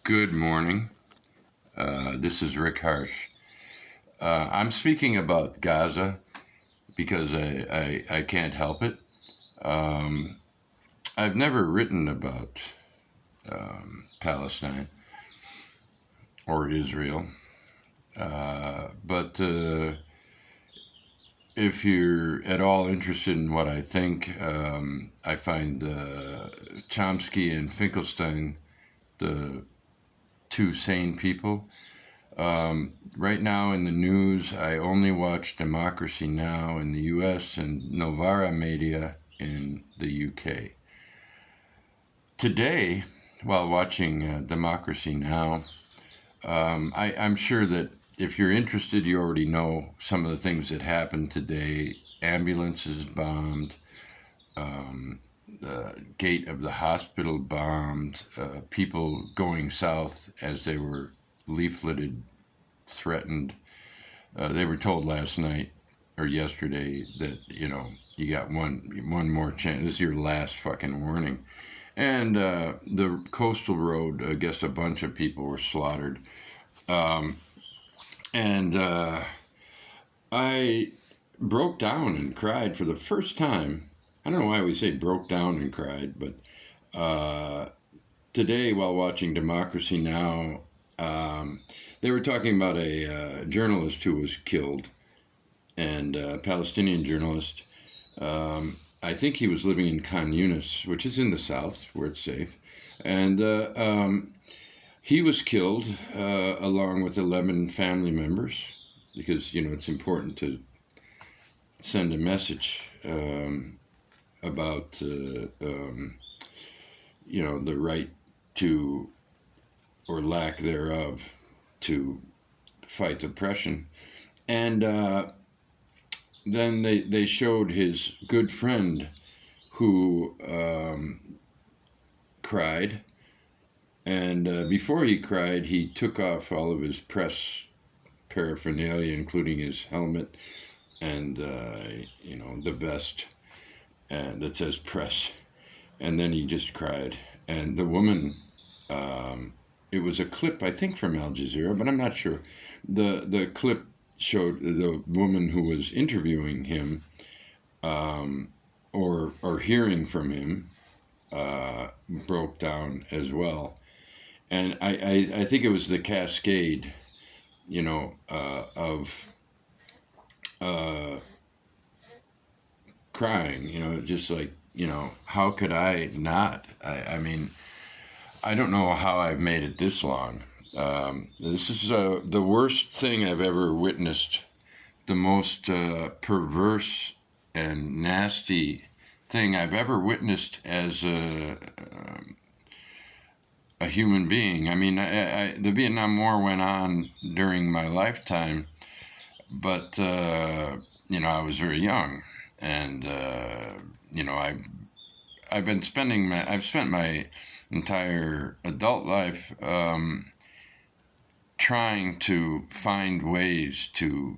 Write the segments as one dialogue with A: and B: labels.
A: Good morning. This is Rick Harsh. I'm speaking about Gaza because I can't help it. Um, I've never written about Palestine or Israel, but if you're at all interested in what I think, I find Chomsky and Finkelstein the two sane people. Right now in the news, I only watch Democracy Now! In the US and Novara Media in the UK. Today, while watching Democracy Now!, I'm sure that if you're interested, you already know some of the things that happened today. Ambulances bombed, the gate of the hospital bombed, people going south as they were leafleted, threatened. They were told last night or yesterday that, you got one more chance. This is your last fucking warning. And the coastal road, I guess a bunch of people were slaughtered. And I broke down and cried for the first time. I don't know why we say broke down and cried, but today while watching Democracy Now!, they were talking about a journalist who was killed, and a Palestinian journalist. I think he was living in Khan Yunis, which is in the south, where it's safe. And he was killed along with 11 family members because, it's important to send a message about, the right to, or lack thereof, to fight oppression. And then they showed his good friend who cried. And before he cried, he took off all of his press paraphernalia, including his helmet and, the vest that says press. And then he just cried. And the woman, it was a clip, I think, from Al Jazeera, but I'm not sure. The clip showed the woman who was interviewing him or hearing from him broke down as well. And I think it was the cascade, of crying, just like, how could I not? I mean, I don't know how I've made it this long. This is the worst thing I've ever witnessed, the most perverse and nasty thing I've ever witnessed as a human being. I mean, the Vietnam War went on during my lifetime, but, I was very young. And, I've spent my entire adult life trying to find ways to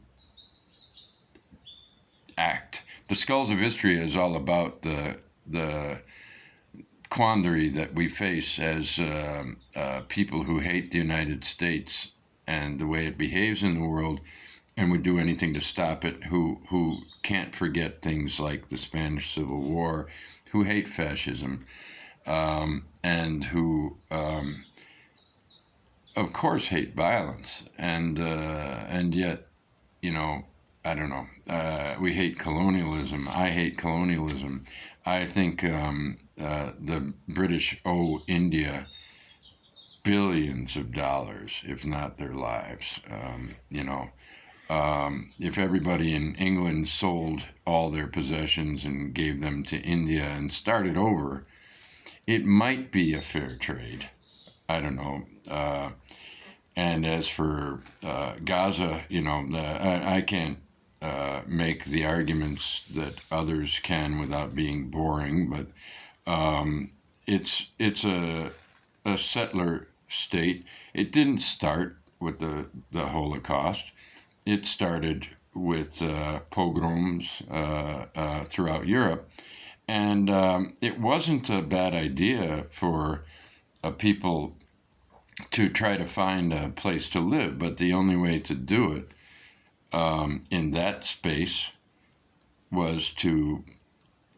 A: act. The Skulls of History is all about the quandary that we face as people who hate the United States and the way it behaves in the world and would do anything to stop it, who can't forget things like the Spanish Civil War, who hate fascism, and who, of course, hate violence, and yet, I don't know. We hate colonialism. I hate colonialism. I think the British owe India billions of dollars, if not their lives. If everybody in England sold all their possessions and gave them to India and started over, it might be a fair trade. I don't know. And as for Gaza, I can't make the arguments that others can without being boring, but it's a settler state. It didn't start with the Holocaust. It started with pogroms throughout Europe. And it wasn't a bad idea for a people to try to find a place to live. But the only way to do it in that space was to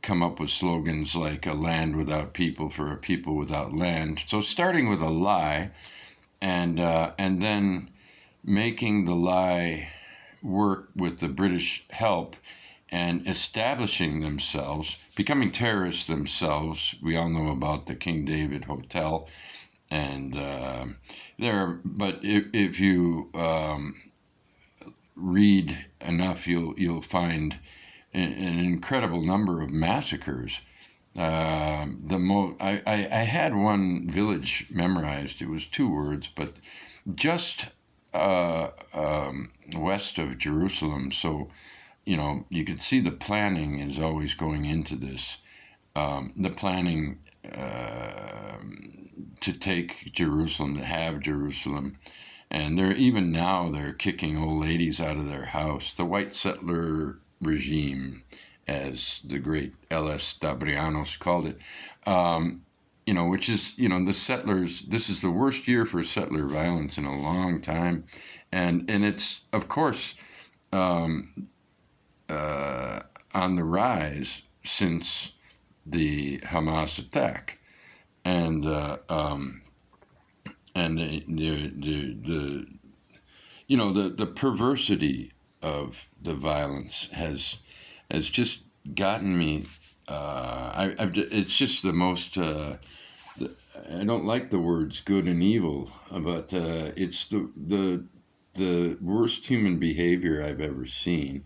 A: come up with slogans like a land without people for a people without land. So starting with a lie and then making the lie work with the British help and establishing themselves, becoming terrorists themselves. We all know about the King David Hotel, and but if you read enough, you'll find an incredible number of massacres. I had one village memorized. It was 2 words, but just west of Jerusalem. So, you could see the planning is always going into this. The planning to take Jerusalem, to have Jerusalem. And even now they're kicking old ladies out of their house. The white settler regime, as the great L.S. Dabrianos called it, which is, the settlers, this is the worst year for settler violence in a long time. And it's, of course, on the rise since the Hamas attack. And the perversity of the violence has just gotten me. It's just the most. I don't like the words good and evil, but it's the worst human behavior I've ever seen,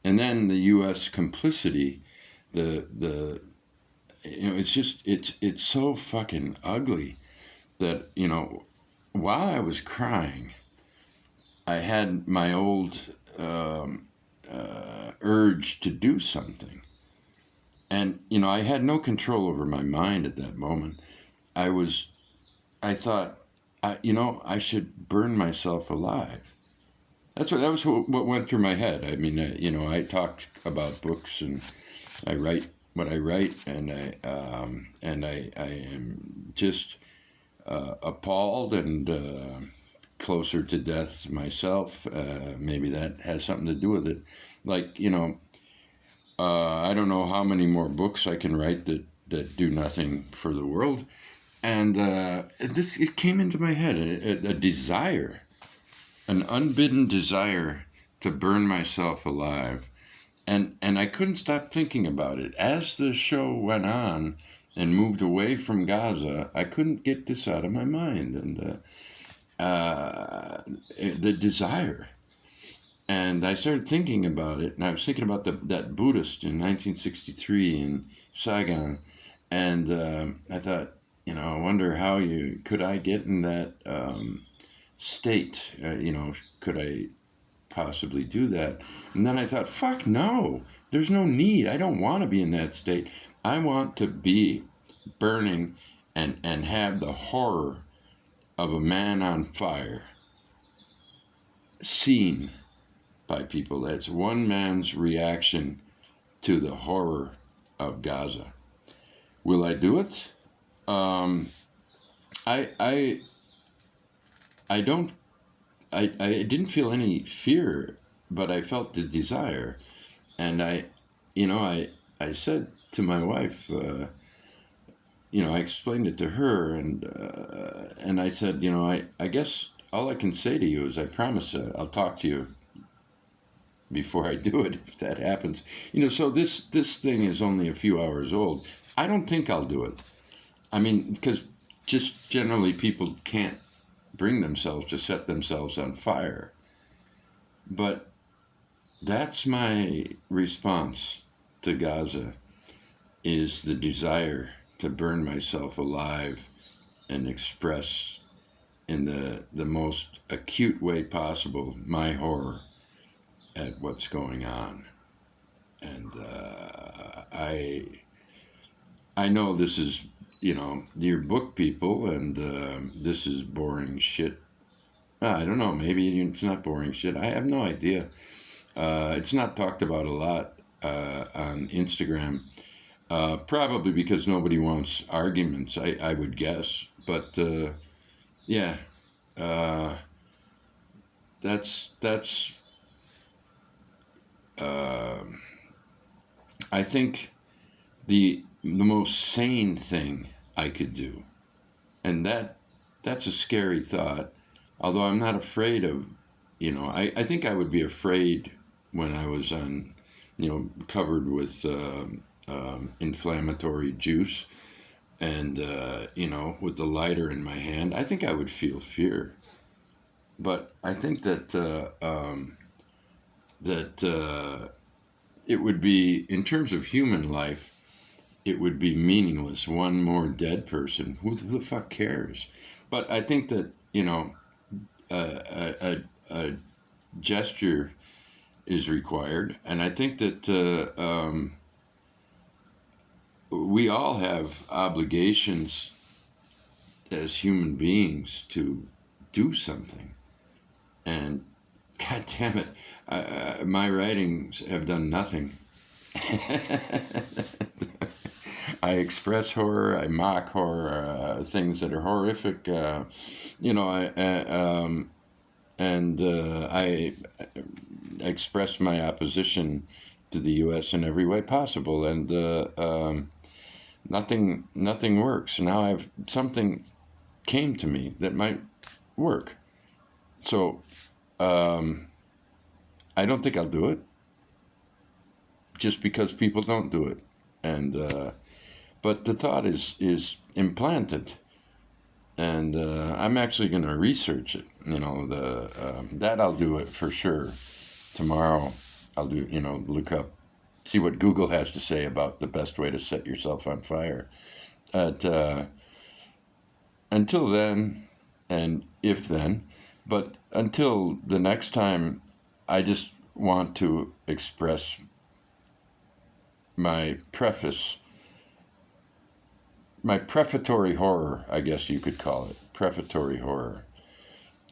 A: and then the U.S. complicity. It's so fucking ugly that, while I was crying, I had my old urge to do something. And, I had no control over my mind at that moment. I thought, I should burn myself alive. That was what went through my head. I mean, I talked about books and I write what I write, and I am just appalled and closer to death myself. Maybe that has something to do with it. Like, I don't know how many more books I can write that do nothing for the world. And it came into my head, a desire, an unbidden desire to burn myself alive. And I couldn't stop thinking about it. As the show went on and moved away from Gaza, I couldn't get this out of my mind. And the desire. And I started thinking about it. And I was thinking about that Buddhist in 1963 in Saigon. And I thought, I wonder how could I get in that state? Could I possibly do that? And then I thought, fuck no, there's no need. I don't want to be in that state. I want to be burning and have the horror of a man on fire seen by people. That's one man's reaction to the horror of Gaza. Will I do it? I didn't feel any fear, but I felt the desire. And I said to my wife, I explained it to her, and I said, I guess all I can say to you is I promise I'll talk to you before I do it, if that happens. So this thing is only a few hours old. I don't think I'll do it. I mean, because just generally people can't bring themselves to set themselves on fire. But that's my response to Gaza, is the desire to burn myself alive and express in the most acute way possible my horror at what's going on. And I know this is, your book people, and this is boring shit. I don't know, maybe it's not boring shit. I have no idea. It's not talked about a lot on Instagram, probably because nobody wants arguments, I would guess. But yeah, uh, that's uh, I think the most sane thing I could do, and that's a scary thought. Although I'm not afraid of, I think I would be afraid when I was on, covered with inflammatory juice and with the lighter in my hand. I think I would feel fear. But I think that it would be, in terms of human life, it would be meaningless. One more dead person. Who the fuck cares? But I think that, a gesture is required, and I think that we all have obligations as human beings to do something. And God damn it, my writings have done nothing. I express horror, I mock horror, things that are horrific. I express my opposition to the U.S. in every way possible, and nothing works. Now I've something came to me that might work, so I don't think I'll do it, just because people don't do it, and but the thought is implanted, and I'm actually going to research it. That I'll do it for sure. Tomorrow, I'll do look up, see what Google has to say about the best way to set yourself on fire. At Until then, and if then, but until the next time, I just want to express my prefatory horror, I guess you could call it, prefatory horror.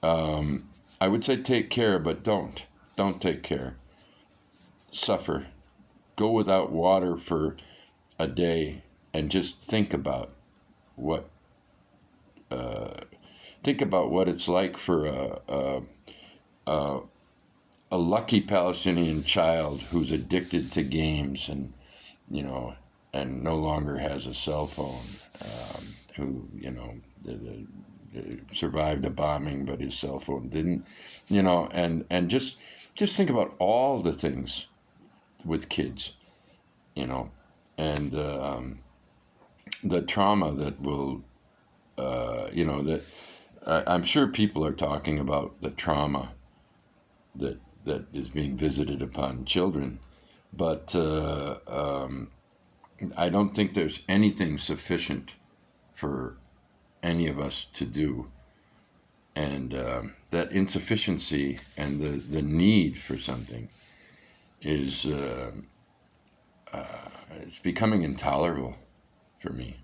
A: I would say take care, but don't take care. Suffer. Go without water for a day, and just what think about what it's like for a lucky Palestinian child who's addicted to games, and and no longer has a cell phone, who survived a bombing, but his cell phone didn't, and just think about all the things with kids, you know, and the trauma that will, that I'm sure people are talking about the trauma that is being visited upon children, but I don't think there's anything sufficient for any of us to do, and that insufficiency and the need for something is it's becoming intolerable for me.